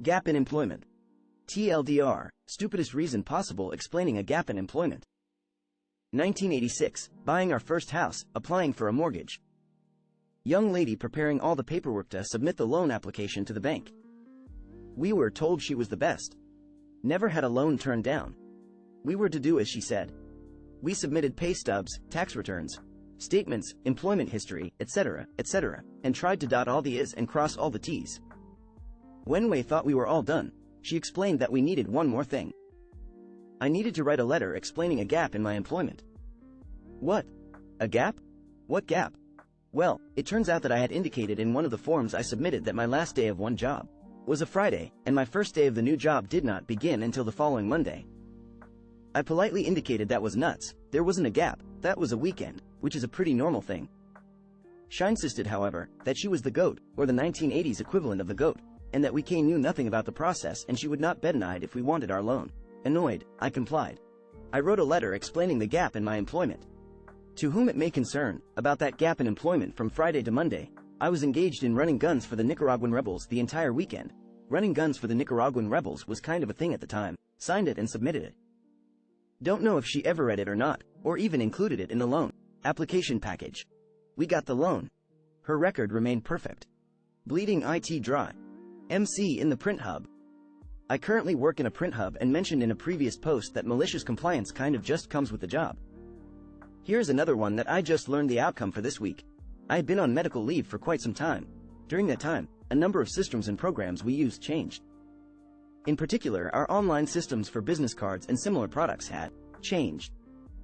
Gap in employment. TLDR, stupidest reason possible explaining a gap in employment. 1986, buying our first house, applying for a mortgage. Young lady preparing all the paperwork to submit the loan application to the bank. We were told she was the best. Never had a loan turned down. We were to do as she said. We submitted pay stubs, tax returns, statements, employment history, etc., and tried to dot all the I's and cross all the T's. When we thought we were all done, she explained that we needed one more thing. I needed to write a letter explaining a gap in my employment. What? A gap? What gap? Well, it turns out that I had indicated in one of the forms I submitted that my last day of one job was a Friday, and my first day of the new job did not begin until the following Monday. I politely indicated that was nuts, there wasn't a gap, that was a weekend, which is a pretty normal thing. She insisted, however, that she was the GOAT, or the 1980s equivalent of the GOAT, and that we knew nothing about the process and she would not bet an eyed if we wanted our loan. Annoyed, I complied. I wrote a letter explaining the gap in my employment. To whom it may concern, about that gap in employment from Friday to Monday, I was engaged in running guns for the Nicaraguan rebels the entire weekend. Running guns for the Nicaraguan rebels was kind of a thing at the time, signed it and submitted it. Don't know if she ever read it or not, or even included it in the loan application package. We got the loan. Her record remained perfect. Bleeding IT dry. MC in the print hub. I currently work in a print hub and mentioned in a previous post that malicious compliance kind of just comes with the job. Here's another one that I just learned the outcome for this week. I had been on medical leave for quite some time. During that time, a number of systems and programs we used changed. In particular, our online systems for business cards and similar products had changed.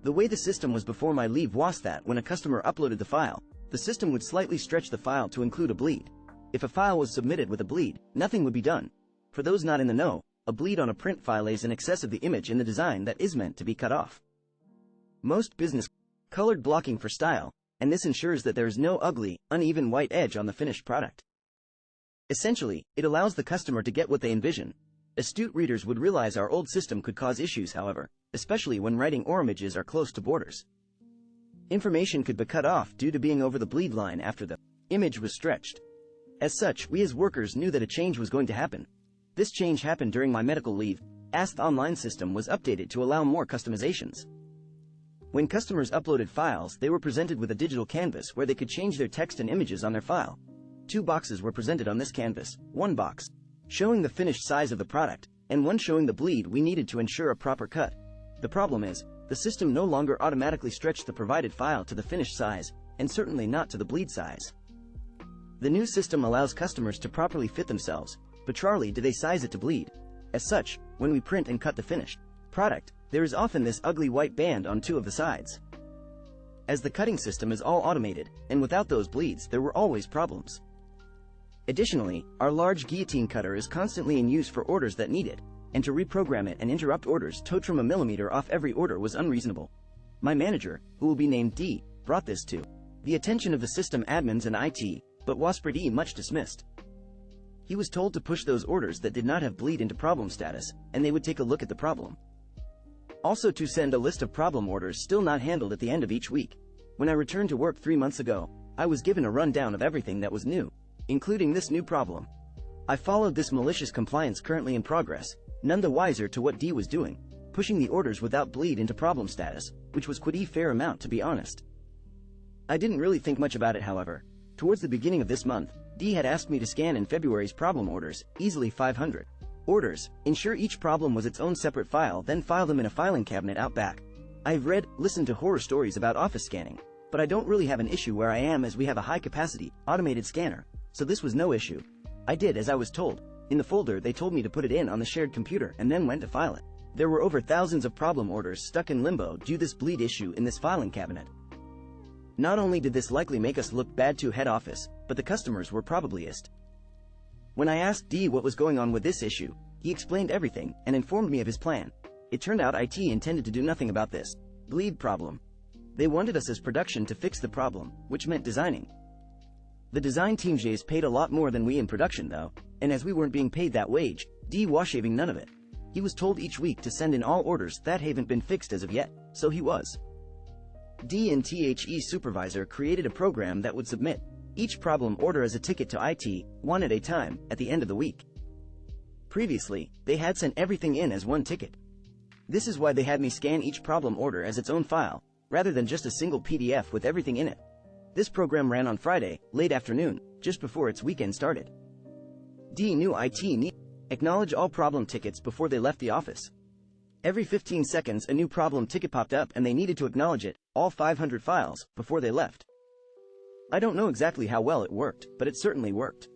The way the system was before my leave was that when a customer uploaded the file, the system would slightly stretch the file to include a bleed. If a file was submitted with a bleed, nothing would be done. For those not in the know, a bleed on a print file is in excess of the image in the design that is meant to be cut off. Most business colored blocking for style, and this ensures that there is no ugly, uneven white edge on the finished product. Essentially, it allows the customer to get what they envision. Astute readers would realize our old system could cause issues, however, especially when writing or images are close to borders. Information could be cut off due to being over the bleed line after the image was stretched. As such, we as workers knew that a change was going to happen. This change happened during my medical leave, as the online system was updated to allow more customizations. When customers uploaded files, they were presented with a digital canvas where they could change their text and images on their file. 2 boxes were presented on this canvas, one box showing the finished size of the product, and one showing the bleed we needed to ensure a proper cut. The problem is, the system no longer automatically stretched the provided file to the finished size, and certainly not to the bleed size. The new system allows customers to properly fit themselves, but rarely do they size it to bleed. As such, when we print and cut the finished product, there is often this ugly white band on 2 of the sides. As the cutting system is all automated, and without those bleeds there were always problems. Additionally, our large guillotine cutter is constantly in use for orders that need it, and to reprogram it and interrupt orders to trim a millimeter off every order was unreasonable. My manager, who will be named D, brought this to the attention of the system admins and IT, but was pretty much dismissed. He was told to push those orders that did not have bleed into problem status, and they would take a look at the problem. Also to send a list of problem orders still not handled at the end of each week. When I returned to work 3 months ago, I was given a rundown of everything that was new, including this new problem. I followed this malicious compliance currently in progress, none the wiser to what D was doing, pushing the orders without bleed into problem status, which was quite a fair amount to be honest. I didn't really think much about it, however. Towards the beginning of this month, D had asked me to scan in February's problem orders, easily 500 orders, ensure each problem was its own separate file, then file them in a filing cabinet out back. I've read, listened to horror stories about office scanning, but I don't really have an issue where I am as we have a high-capacity, automated scanner, so this was no issue. I did as I was told. In the folder they told me to put it in on the shared computer and then went to file it. There were over thousands of problem orders stuck in limbo due to this bleed issue in this filing cabinet. Not only did this likely make us look bad to head office, but the customers were probably pissed. When I asked D what was going on with this issue, he explained everything and informed me of his plan. It turned out IT intended to do nothing about this bleed problem. They wanted us as production to fix the problem, which meant designing. The design team J's paid a lot more than we in production though, and as we weren't being paid that wage, D was shaving none of it. He was told each week to send in all orders that haven't been fixed as of yet, so he was. D and THE supervisor created a program that would submit each problem order as a ticket to IT, one at a time, at the end of the week. Previously, they had sent everything in as one ticket. This is why they had me scan each problem order as its own file, rather than just a single PDF with everything in it. This program ran on Friday, late afternoon, just before its weekend started. D knew IT needed to acknowledge all problem tickets before they left the office. Every 15 seconds a new problem ticket popped up and they needed to acknowledge it, all 500 files, before they left. I don't know exactly how well it worked, but it certainly worked.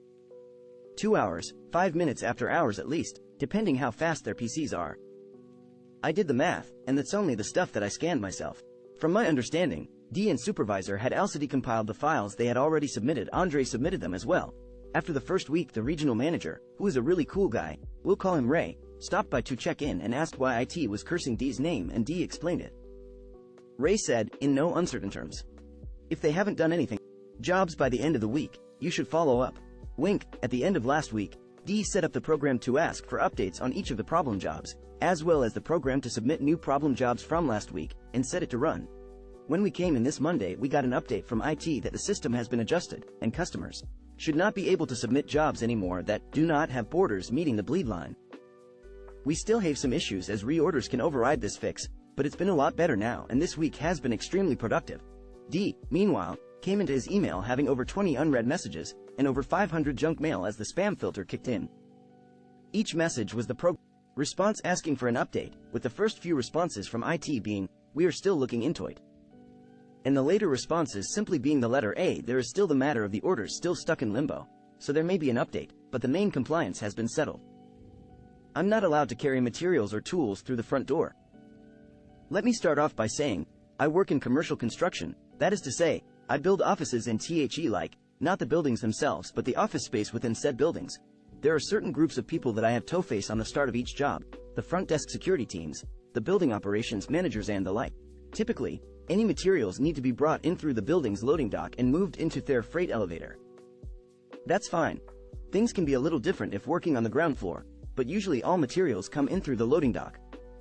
2 hours, 5 minutes after hours at least, depending how fast their PCs are. I did the math, and that's only the stuff that I scanned myself. From my understanding, D and supervisor had also decompiled the files they had already submitted. Andre submitted them as well. After the first week, the regional manager, who is a really cool guy, we'll call him Ray, stopped by to check in and asked why IT was cursing D's name, and D explained it. Ray said, in no uncertain terms, if they haven't done anything jobs by the end of the week, you should follow up. Wink. At the end of last week, D set up the program to ask for updates on each of the problem jobs, as well as the program to submit new problem jobs from last week, and set it to run. When we came in this Monday, we got an update from IT that the system has been adjusted, and customers should not be able to submit jobs anymore that do not have borders meeting the bleed line. We still have some issues as reorders can override this fix, but it's been a lot better now, and this week has been extremely productive. D, meanwhile, came into his email having over 20 unread messages, and over 500 junk mail as the spam filter kicked in. Each message was the program response asking for an update, with the first few responses from IT being, we are still looking into it. And the later responses simply being the letter A. There is still the matter of the orders still stuck in limbo, so there may be an update, but the main compliance has been settled. I'm not allowed to carry materials or tools through the front door. Let me start off by saying, I work in commercial construction, that is to say, I build offices and not the buildings themselves but the office space within said buildings. There are certain groups of people that I have toe face on the start of each job, the front desk security teams, the building operations managers and the like. Typically, any materials need to be brought in through the building's loading dock and moved into their freight elevator. That's fine. Things can be a little different if working on the ground floor, but usually all materials come in through the loading dock.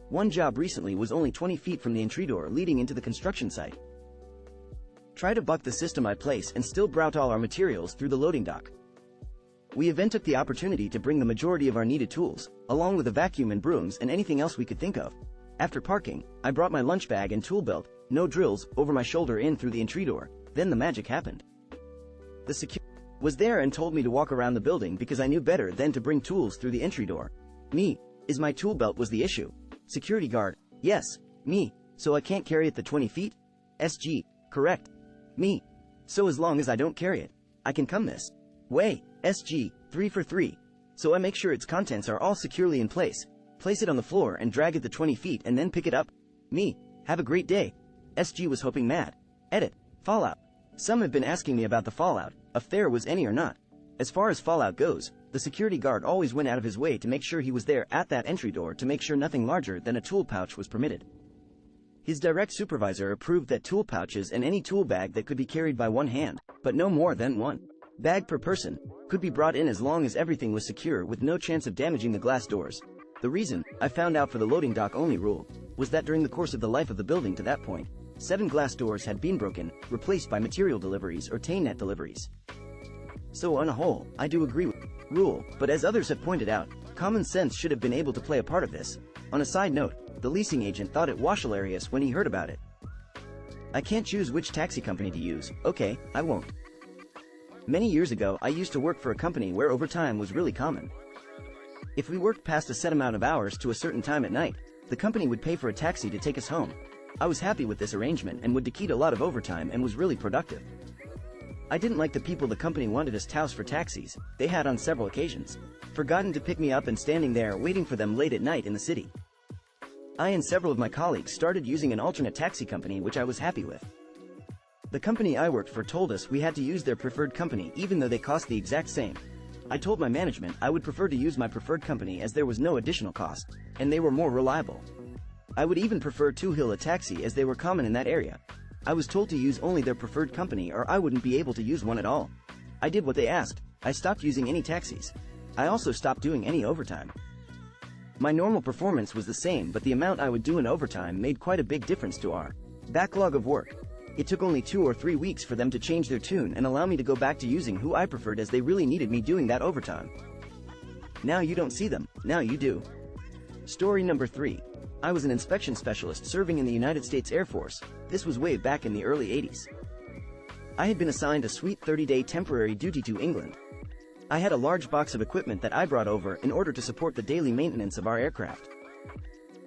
One job recently was only 20 feet from the entry door leading into the construction site. Try to buck the system I place and still route all our materials through the loading dock. We even took the opportunity to bring the majority of our needed tools, along with a vacuum and brooms and anything else we could think of. After parking, I brought my lunch bag and tool belt, no drills, over my shoulder in through the entry door. Then the magic happened. The security was there and told me to walk around the building because I knew better than to bring tools through the entry door. Me, is my tool belt was the issue. Security guard, yes, me, so I can't carry it the 20 feet? SG, correct. Me, so as long as I don't carry it, I can come this way. SG, 3 for 3. So I make sure its contents are all securely in place, place it on the floor and drag it the 20 feet and then pick it up. Me, have a great day. SG was hoping mad. Edit, Fallout. Some have been asking me about the Fallout, if there was any or not. As far as Fallout goes, the security guard always went out of his way to make sure he was there at that entry door to make sure nothing larger than a tool pouch was permitted. His direct supervisor approved that tool pouches and any tool bag that could be carried by one hand, but no more than one bag per person, could be brought in as long as everything was secure with no chance of damaging the glass doors. The reason I found out for the loading dock only rule was that during the course of the life of the building to that point, 7 glass doors had been broken, replaced by material deliveries or net deliveries. So on a whole, I do agree with the rule, but as others have pointed out, common sense should have been able to play a part of this. On a side note, the leasing agent thought it was hilarious when he heard about it. I can't choose which taxi company to use, okay, I won't. Many years ago I used to work for a company where overtime was really common. If we worked past a set amount of hours to a certain time at night, the company would pay for a taxi to take us home. I was happy with this arrangement and would decede a lot of overtime and was really productive. I didn't like the people the company wanted us to house for taxis. They had on several occasions forgotten to pick me up and standing there waiting for them late at night in the city. I and several of my colleagues started using an alternate taxi company which I was happy with. The company I worked for told us we had to use their preferred company even though they cost the exact same. I told my management I would prefer to use my preferred company as there was no additional cost, and they were more reliable. I would even prefer Two Hill a taxi as they were common in that area. I was told to use only their preferred company or I wouldn't be able to use one at all. I did what they asked. I stopped using any taxis. I also stopped doing any overtime. My normal performance was the same, but the amount I would do in overtime made quite a big difference to our backlog of work. It took only 2 or 3 weeks for them to change their tune and allow me to go back to using who I preferred as they really needed me doing that overtime. Now you don't see them, now you do. Story number 3. I was an inspection specialist serving in the United States Air Force. This was way back in the early 80s. I had been assigned a sweet 30-day temporary duty to England. I had a large box of equipment that I brought over in order to support the daily maintenance of our aircraft.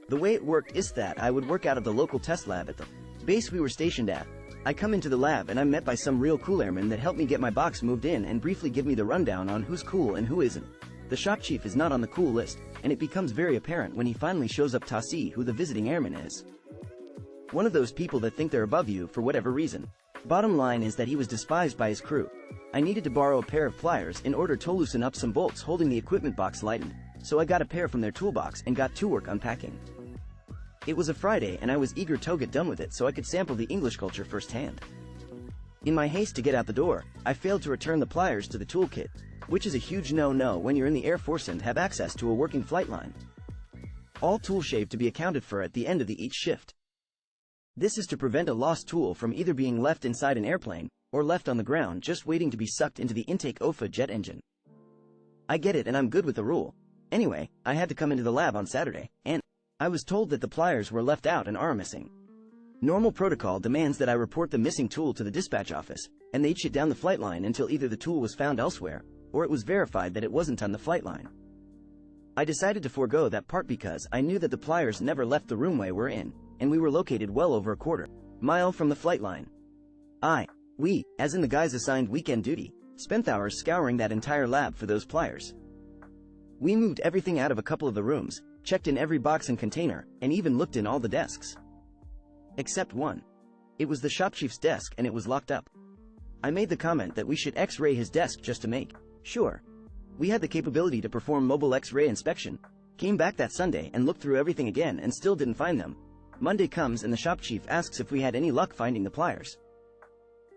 The way it worked is that I would work out of the local test lab at the base we were stationed at. I come into the lab and I'm met by some real cool airmen that help me get my box moved in and briefly give me the rundown on who's cool and who isn't. The shop chief is not on the cool list, and it becomes very apparent when he finally shows up to see who the visiting airman is. One of those people that think they're above you for whatever reason. Bottom line is that he was despised by his crew. I needed to borrow a pair of pliers in order to loosen up some bolts holding the equipment box lightened, so I got a pair from their toolbox and got to work unpacking. It was a Friday and I was eager to get done with it so I could sample the English culture firsthand. In my haste to get out the door, I failed to return the pliers to the toolkit, which is a huge no-no when you're in the Air Force and have access to a working flight line. All tool shave to be accounted for at the end of each shift. This is to prevent a lost tool from either being left inside an airplane, or left on the ground just waiting to be sucked into the intake OFA jet engine. I get it and I'm good with the rule. Anyway, I had to come into the lab on Saturday, and I was told that the pliers were left out and are missing. Normal protocol demands that I report the missing tool to the dispatch office, and they'd shut down the flight line until either the tool was found elsewhere, or it was verified that it wasn't on the flight line. I decided to forego that part because I knew that the pliers never left the roomway we're in, and we were located well over a quarter-mile from the flight line. We, as in the guys assigned weekend duty, spent hours scouring that entire lab for those pliers. We moved everything out of a couple of the rooms, checked in every box and container, and even looked in all the desks. Except one. It was the shop chief's desk and it was locked up. I made the comment that we should X-ray his desk just to make sure. We had the capability to perform mobile X-ray inspection. Came back that Sunday and looked through everything again and still didn't find them. Monday comes and the shop chief asks if we had any luck finding the pliers.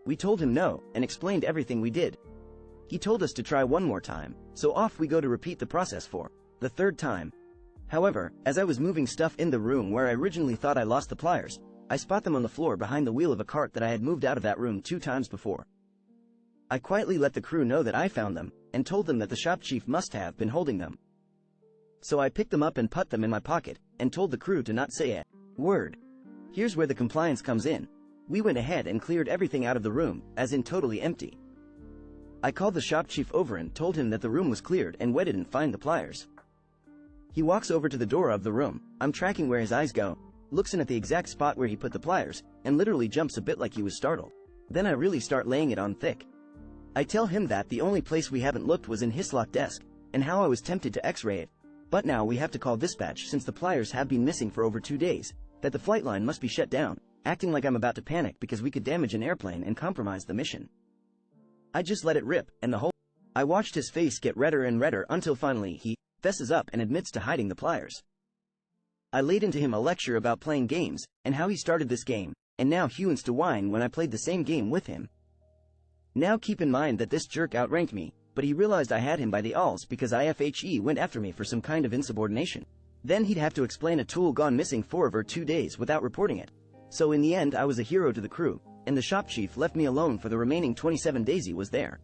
We told him no, and explained everything we did. He told us to try one more time, so off we go to repeat the process for the third time. However, as I was moving stuff in the room where I originally thought I lost the pliers, I spot them on the floor behind the wheel of a cart that I had moved out of that room 2 times before. I quietly let the crew know that I found them, and told them that the shop chief must have been holding them. So I picked them up and put them in my pocket, and told the crew to not say a word. Here's where the compliance comes in. We went ahead and cleared everything out of the room, as in totally empty. I called the shop chief over and told him that the room was cleared and we didn't find the pliers. He walks over to the door of the room, I'm tracking where his eyes go, looks in at the exact spot where he put the pliers, and literally jumps a bit like he was startled. Then I really start laying it on thick. I tell him that the only place we haven't looked was in his locked desk, and how I was tempted to X-ray it. But now we have to call dispatch since the pliers have been missing for over 2 days, that the flight line must be shut down, acting like I'm about to panic because we could damage an airplane and compromise the mission. I just let it rip, and I watched his face get redder and redder until finally he fesses up and admits to hiding the pliers. I laid into him a lecture about playing games, and how he started this game, and now he wants to whine when I played the same game with him. Now keep in mind that this jerk outranked me, but he realized I had him by the alls because IFHE went after me for some kind of insubordination. Then he'd have to explain a tool gone missing for over 2 days without reporting it. So in the end I was a hero to the crew, and the shop chief left me alone for the remaining 27 days he was there.